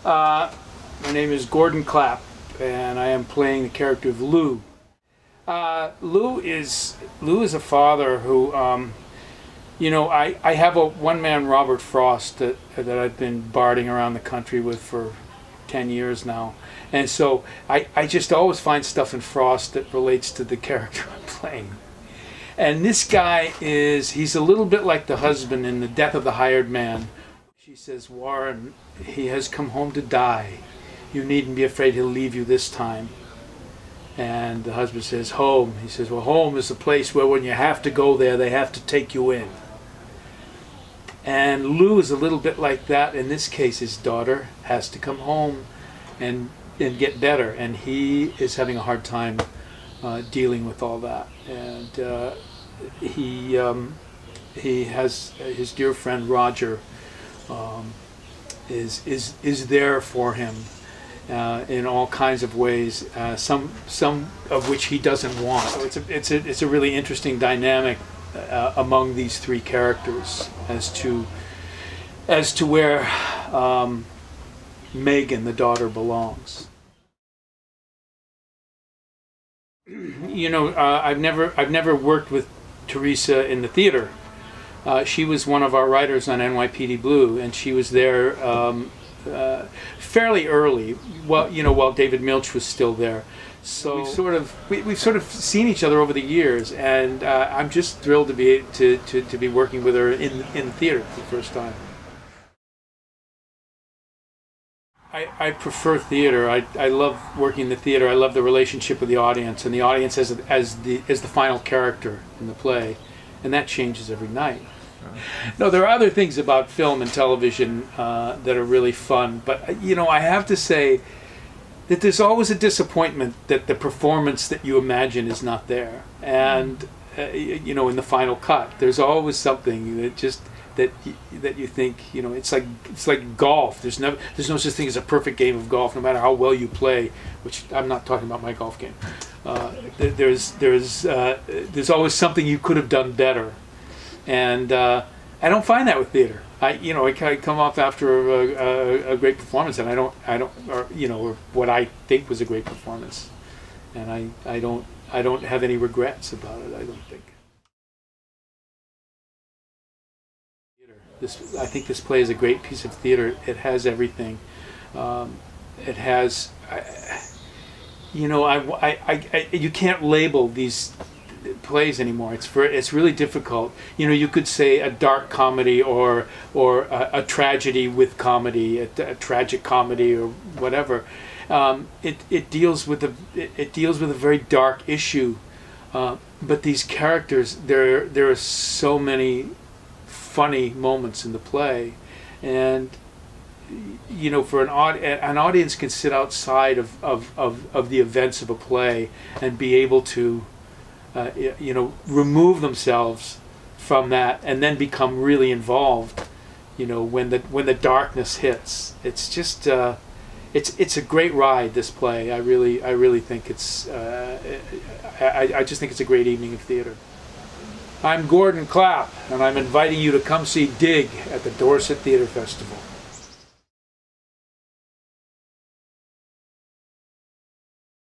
My name is Gordon Clapp, and I am playing the character of Lou. Lou is a father who, you know, I have a one-man Robert Frost that I've been barding around the country with for 10 years now, and so I just always find stuff in Frost that relates to the character I'm playing. And this guy he's a little bit like the husband in The Death of the Hired Man. She says, "Warren, he has come home to die. You needn't be afraid he'll leave you this time." And the husband says, "Home." He says, "Well, home is the place where when you have to go there, they have to take you in." And Lou is a little bit like that. In this case, his daughter has to come home and get better, and he is having a hard time dealing with all that. And he has his dear friend Roger is there for him in all kinds of ways, some of which he doesn't want. So it's a really interesting dynamic among these three characters as to where Megan, the daughter, belongs. You know, I've never worked with Theresa in the theater. She was one of our writers on NYPD Blue, and she was there fairly early, while David Milch was still there. So we've sort of seen each other over the years, and I'm just thrilled to be working with her in theater for the first time. I prefer theater. I love working in the theater. I love the relationship with the audience, and the audience as the final character in the play, and that changes every night. No, there are other things about film and television that are really fun, but you know, I have to say that there's always a disappointment that the performance that you imagine is not there, and you know, in the final cut, there's always something that you think, you know, it's like golf. There's no such thing as a perfect game of golf, no matter how well you play. Which I'm not talking about my golf game. There's always something you could have done better, and I don't find that with theater. I come off after a great performance, and I don't, or what I think was a great performance, and I don't have any regrets about it. I don't think. I think this play is a great piece of theater. It has everything. It has, you know, you can't label these plays anymore. It's really difficult. You know, you could say a dark comedy or a tragedy with comedy, a tragic comedy or whatever. It deals with a very dark issue, but these characters, there are so many funny moments in the play, and you know, for an audience can sit outside of the events of a play and be able to you know, remove themselves from that and then become really involved, you know, when the darkness hits. It's just it's a great ride, this play. I really think it's I just think it's a great evening of theater. I'm Gordon Clapp, and I'm inviting you to come see Dig at the Dorset Theatre Festival.